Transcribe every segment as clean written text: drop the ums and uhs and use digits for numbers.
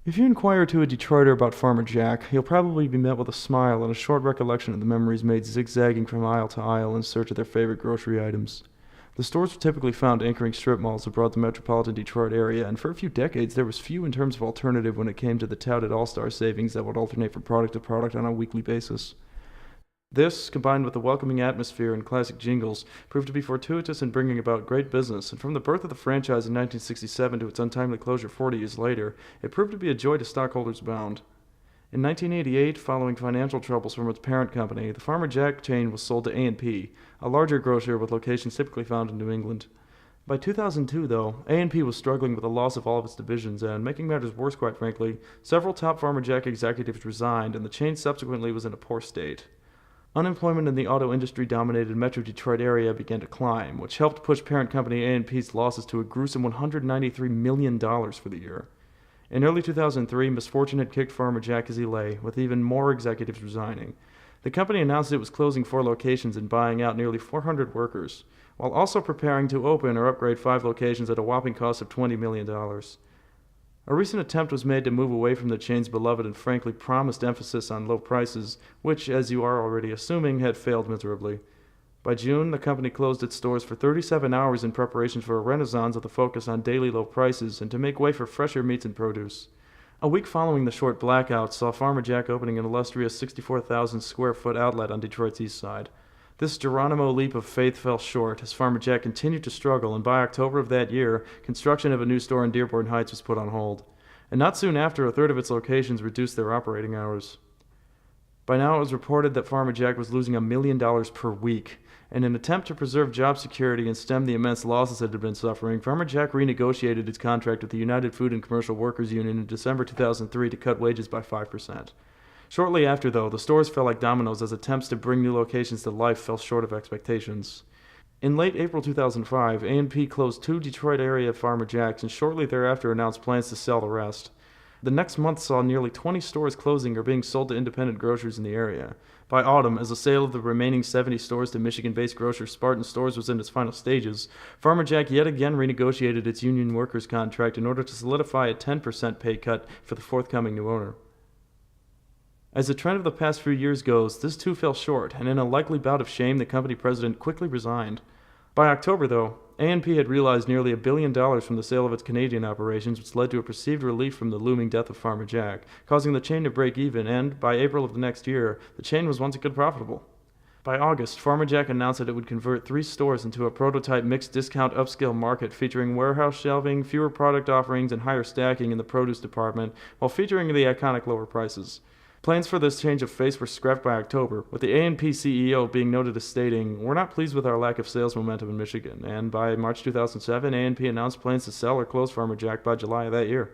If you inquire to a Detroiter about Farmer Jack, you'll probably be met with a smile and a short recollection of the memories made zigzagging from aisle to aisle in search of their favorite grocery items. The stores were typically found anchoring strip malls abroad the metropolitan Detroit area, and for a few decades there was few in terms of alternative when it came to the touted all-star savings that would alternate from product to product on a weekly basis. This, combined with the welcoming atmosphere and classic jingles, proved to be fortuitous in bringing about great business, and from the birth of the franchise in 1967 to its untimely closure 40 years later, it proved to be a joy to stockholders bound. In 1988, following financial troubles from its parent company, the Farmer Jack chain was sold to A&P, a larger grocer with locations typically found in New England. By 2002, though, A&P was struggling with the loss of all of its divisions, and making matters worse, quite frankly, several top Farmer Jack executives resigned, and the chain subsequently was in a poor state. Unemployment in the auto industry-dominated Metro Detroit area began to climb, which helped push parent company A&P's losses to a gruesome $193 million for the year. In early 2003, misfortune had kicked Farmer Jack as he lay, with even more executives resigning. The company announced it was closing 4 locations and buying out nearly 400 workers, while also preparing to open or upgrade 5 locations at a whopping cost of $20 million. A recent attempt was made to move away from the chain's beloved and frankly promised emphasis on low prices, which, as you are already assuming, had failed miserably. By June, the company closed its stores for 37 hours in preparation for a renaissance with a focus on daily low prices and to make way for fresher meats and produce. A week following the short blackout saw Farmer Jack opening an illustrious 64,000 square foot outlet on Detroit's east side. This Geronimo leap of faith fell short as Farmer Jack continued to struggle, and by October of that year, construction of a new store in Dearborn Heights was put on hold. And not soon after, a third of its locations reduced their operating hours. By now, it was reported that Farmer Jack was losing $1 million per week. In an attempt to preserve job security and stem the immense losses it had been suffering, Farmer Jack renegotiated its contract with the United Food and Commercial Workers Union in December 2003 to cut wages by 5%. Shortly after, though, the stores fell like dominoes as attempts to bring new locations to life fell short of expectations. In late April 2005, A&P closed 2 Detroit-area Farmer Jacks and shortly thereafter announced plans to sell the rest. The next month saw nearly 20 stores closing or being sold to independent grocers in the area. By autumn, as the sale of the remaining 70 stores to Michigan-based grocer Spartan Stores was in its final stages, Farmer Jack yet again renegotiated its union workers' contract in order to solidify a 10% pay cut for the forthcoming new owner. As the trend of the past few years goes, this too fell short, and in a likely bout of shame, the company president quickly resigned. By October, though, A&P had realized nearly $1 billion from the sale of its Canadian operations, which led to a perceived relief from the looming death of Farmer Jack, causing the chain to break even, and, by April of the next year, the chain was once again profitable. By August, Farmer Jack announced that it would convert 3 stores into a prototype mixed discount upscale market featuring warehouse shelving, fewer product offerings, and higher stacking in the produce department, while featuring the iconic lower prices. Plans for this change of face were scrapped by October, with the A&P CEO being noted as stating, "We're not pleased with our lack of sales momentum in Michigan," and by March 2007, A&P announced plans to sell or close Farmer Jack by July of that year.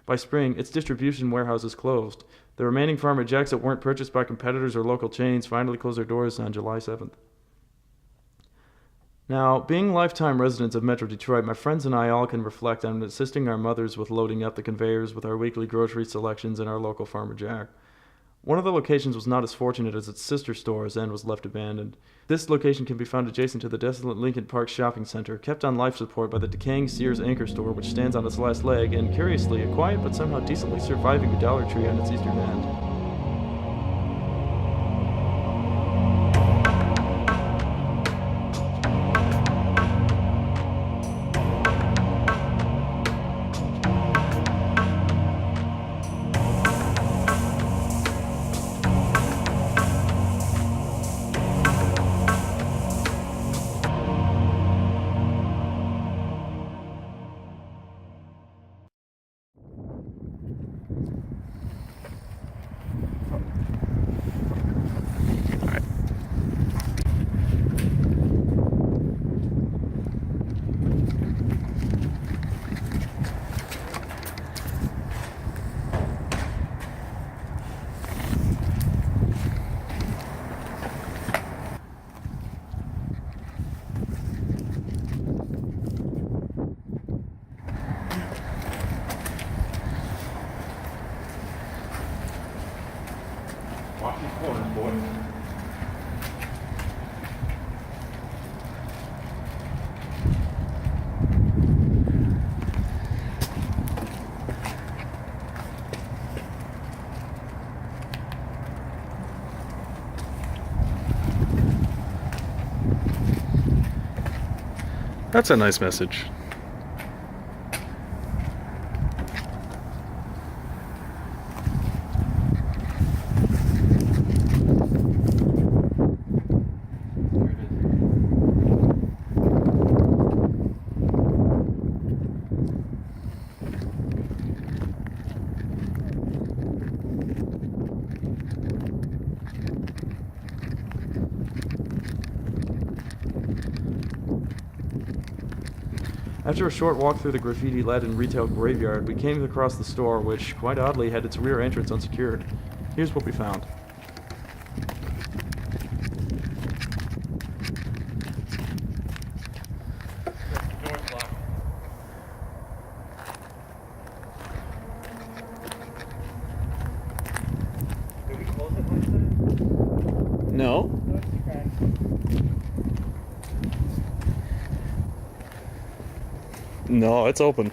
By spring, its distribution warehouses closed. The remaining Farmer Jacks that weren't purchased by competitors or local chains finally closed their doors on July 7th. Now, being lifetime residents of Metro Detroit, my friends and I all can reflect on assisting our mothers with loading up the conveyors with our weekly grocery selections in our local Farmer Jack. One of the locations was not as fortunate as its sister stores and was left abandoned. This location can be found adjacent to the desolate Lincoln Park Shopping Center, kept on life support by the decaying Sears anchor store which stands on its last leg, and curiously, a quiet but somehow decently surviving Dollar Tree on its eastern end. Watch these corners, boy. That's a nice message. After a short walk through the graffiti-laden retail graveyard, we came across the store, which, quite oddly, had its rear entrance unsecured. Here's what we found. Did we close it last time? No? No, it's open.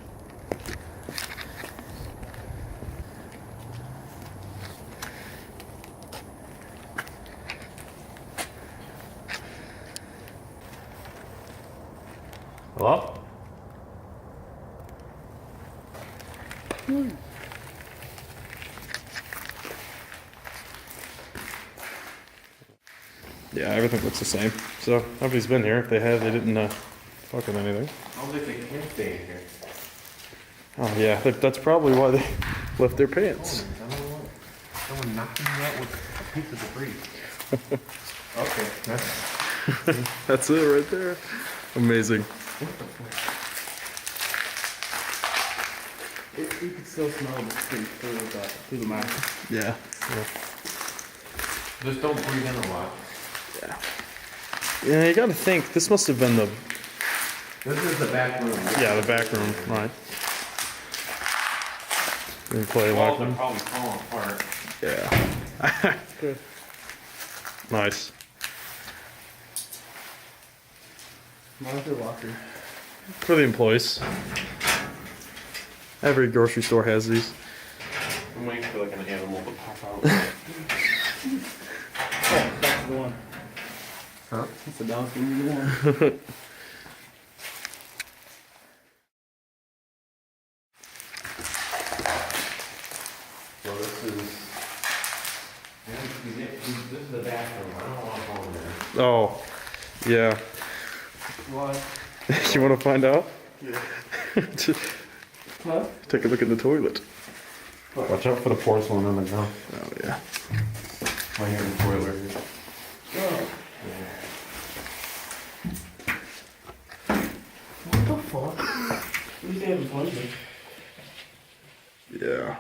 Hello? Yeah, everything looks the same. So nobody's been here. If they have, they didn't fuck with anything. I don't think they can stay in here. Oh yeah, that's probably why they left their pants. I don't know. Someone knocking me out with a piece of debris. Okay, that's That's it right there. Amazing. you can still smell the stink through the mask. Yeah. Just don't breathe in a lot. Yeah, you gotta think, this must have been the... This is the back room. Yeah, the back room, right. You play Walls lock are them? probably falling apart. Yeah. Good. Nice. Monitor locker. For the employees. Every grocery store has these. I'm waiting for like an animal to pop out. Oh, that's the one. Huh? That's the dog's gonna be the one. So this is the bathroom. I don't want to go in there. Oh, yeah. What? You wanna find out? Yeah. Just Huh? take a look in the toilet. Watch out for the porcelain on the ground. Oh, yeah. Right here in the toilet. Oh. What the fuck? At least they haven't plugged it. Yeah.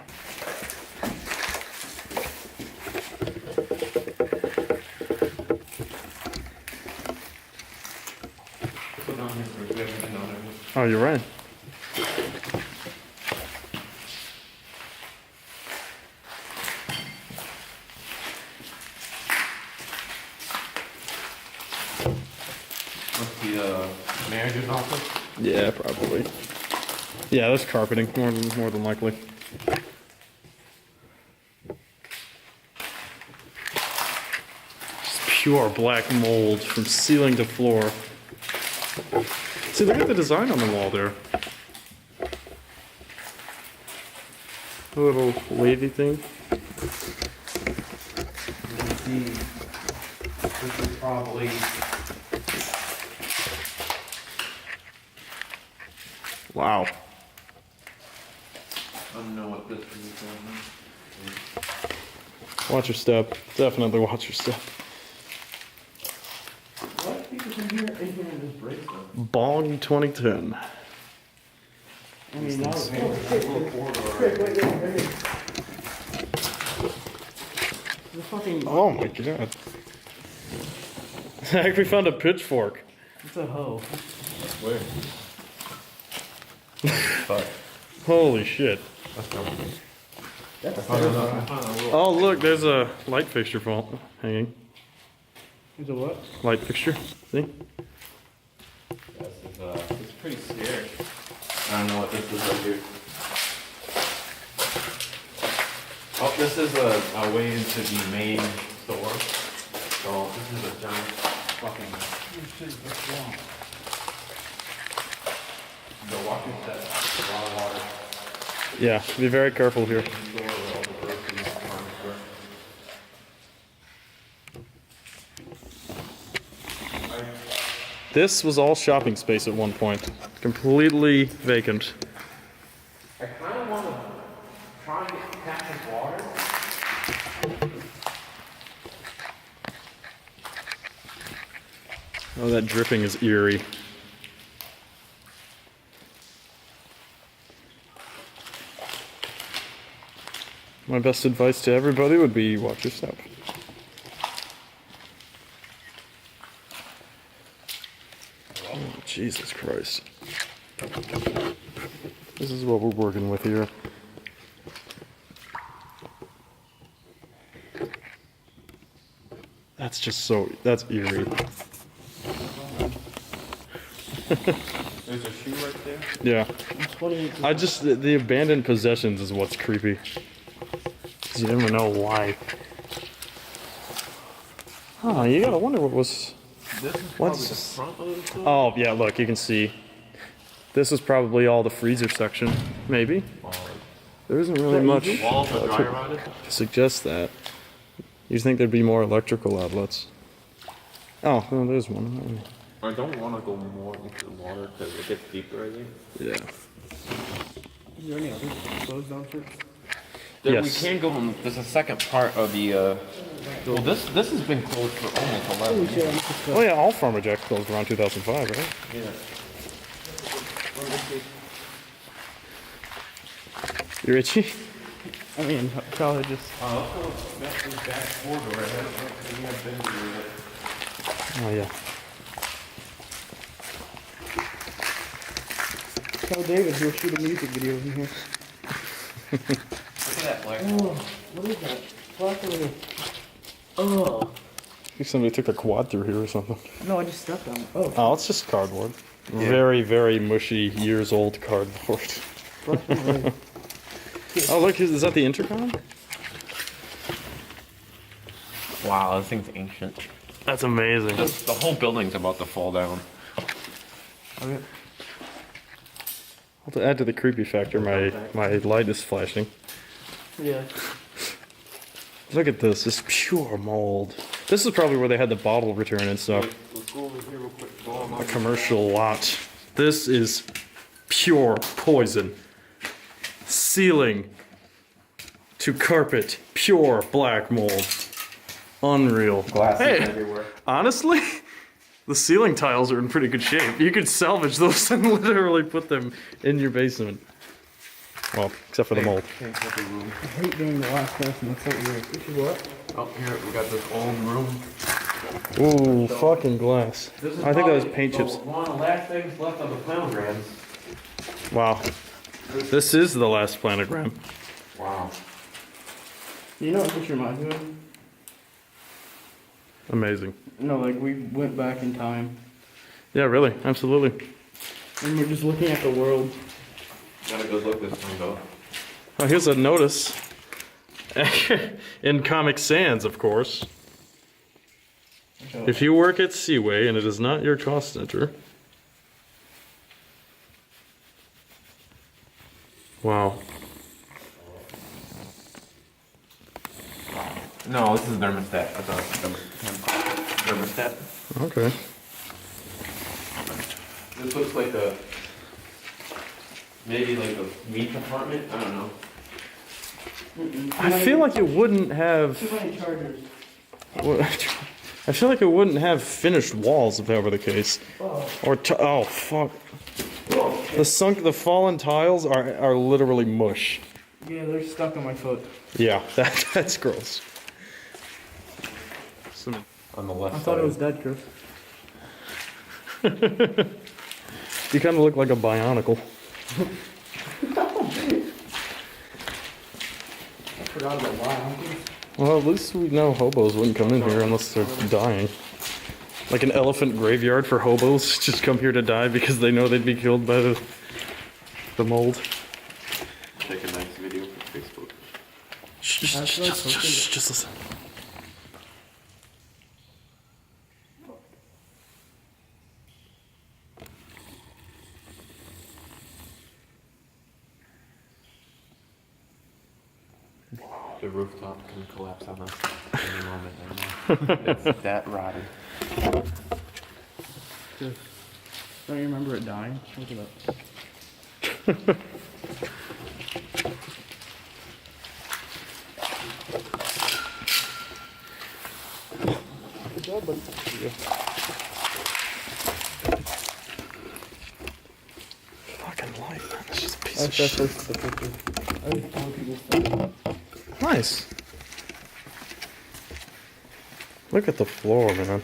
Put down here for we haven't been down there. Oh, you're right. What's the manager's office? Yeah, probably. Yeah, that's carpeting, more than likely. Just pure black mold from ceiling to floor. See, look at the design on the wall there. A little wavy thing. You can see this is probably Wow. I don't know what this is. Watch your step. Definitely watch your step. What people in here just break stuff? Bong 2010. I mean, now it's the fucking. Oh my god. I actually found a pitchfork. It's a hoe. Where? Fuck. Holy shit. That's not That's I found a little. Oh, look, there's a light fixture hanging. It's a what? Light fixture. See? This is it's pretty scary. I don't know what this is right here. Oh, this is a way into the main store. So this is a giant fucking. The walking set, a lot of water. Yeah, be very careful here. Store all the groceries, farm store. This was all shopping space at one point. Completely vacant. I kind of want to try and get tap of water. Oh, that dripping is eerie. My best advice to everybody would be watch your step. Oh, Jesus Christ. This is what we're working with here. That's just so, that's eerie. There's a shoe right there. Yeah. 28. I just, the abandoned possessions is what's creepy. 'Cause you never know why. Huh, you gotta wonder what was. This is What's- probably the front of the store. Oh, yeah, look, you can see. This is probably all the freezer section. Maybe. There isn't really much Walls are dry rotted. to suggest that. You'd think there'd be more electrical outlets. Oh, well, there's one. I don't want to go more into the water because it gets deeper, I think. Yeah. Is there any other closed downstairs? There, Yes. We can go on. There's a second part of the. Well, this has been closed for almost 11 Holy shit, years. I'm just Oh, yeah, all Farmer Jack closed around 2005, right? Yeah. You're itchy? I mean, probably just. That's the back corridor. I don't think I've been through it. Oh, yeah. Tell David he'll shoot a music video in here. Look at that black. Oh, what is that? Black over there. Oh. I think somebody took a quad through here or something. No, I just stepped on it. Oh, Oh, it's just cardboard. Very, very mushy, years old cardboard. black over there. Oh, look, is that the intercom? Wow, this thing's ancient. That's amazing. The whole building's about to fall down. Okay. To add to the creepy factor, my light is flashing. Yeah. Look at this, this pure mold. This is probably where they had the bottle return and stuff. Let's go over here real quick. Go on A commercial lot. This is pure poison. Ceiling to carpet, pure black mold. Unreal. Glasses Hey, everywhere. honestly, the ceiling tiles are in pretty good shape. You could salvage those and literally put them in your basement. Well, except for the mold. Can't get the room. I hate being the last person. That's so weird. This is what? Oh, here we got this old room. Ooh, fucking glass. This is I think that was probably paint chips. One of the last things left of the planograms. Wow. This is the last planogram. Wow. You know what this reminds me of? Amazing. No, like we went back in time Yeah, really, absolutely. and we're just looking at the world. Gotta go look this thing though. Oh, here's a notice. In Comic Sans, of course. If you work at Seaway and it is not your cost center. Wow. No, this is thermostat. I thought thermostat. Okay. This looks like a maybe like a meat department. I don't know. I feel like it wouldn't have. Too many chargers. I feel like it wouldn't have finished walls if that were the case. Oh. Or oh fuck. The fallen tiles are literally mush. Yeah, they're stuck on my foot. Yeah, that's gross. Some- On the left I side. thought it was dead, Chris. You kind of look like a bionicle. I forgot about why. Well, at least we know hobos wouldn't come in here unless they're dying. Like an elephant graveyard for hobos, just come here to die because they know they'd be killed by the mold. Take a nice video for Facebook. Just listen. The rooftop can collapse on us any moment right now. It's that rotted. Don't you remember it dying? Look it up. Good job, buddy. Fucking light, man. That's just a piece That's of that shit. first the picture. I was telling people stuff. Nice. Look at the floor, man.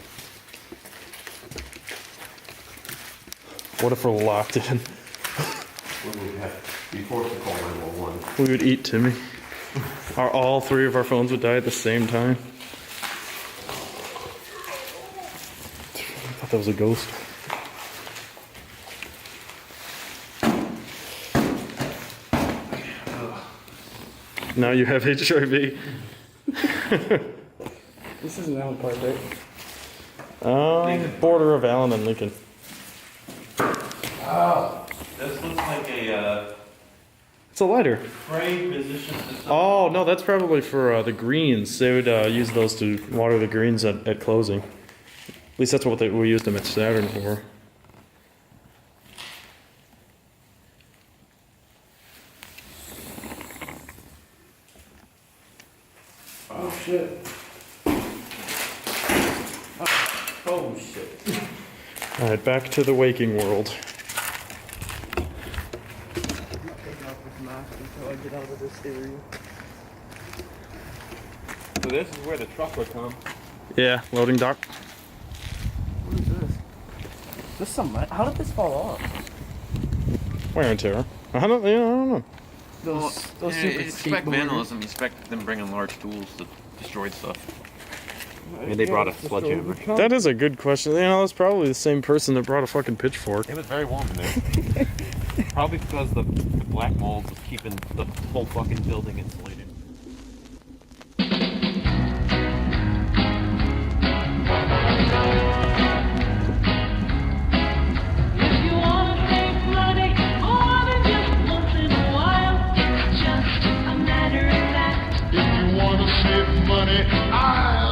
What if we're locked in? We would have be forced to call 911. We would eat Timmy. All three of our phones would die at the same time. I thought that was a ghost. Now you have HIV. This isn't Allen Park, right? Border of Allen and Lincoln. Oh, this looks like a It's a lighter. spray position system. Oh, no, that's probably for the greens. They would use those to water the greens at closing. At least that's what we used them at Saturn for. Oh shit. Oh shit. All right, back to the waking world. I'm not taking off this mask until I get out of this area. So this is where the truck would come. Yeah, loading dock. What is this? This some. How did this fall off? Wear and tear. I don't know. Those stupid expect skateboarders. vandalism. You expect them bringing large tools to destroy stuff. I mean, they brought a sledgehammer. That is a good question. You know, it's probably the same person that brought a fucking pitchfork. It was very warm in there. Probably because the black mold was keeping the whole fucking building insulated. If you wanna save money more than just once in a while, it's just a matter of fact. If you wanna save money, I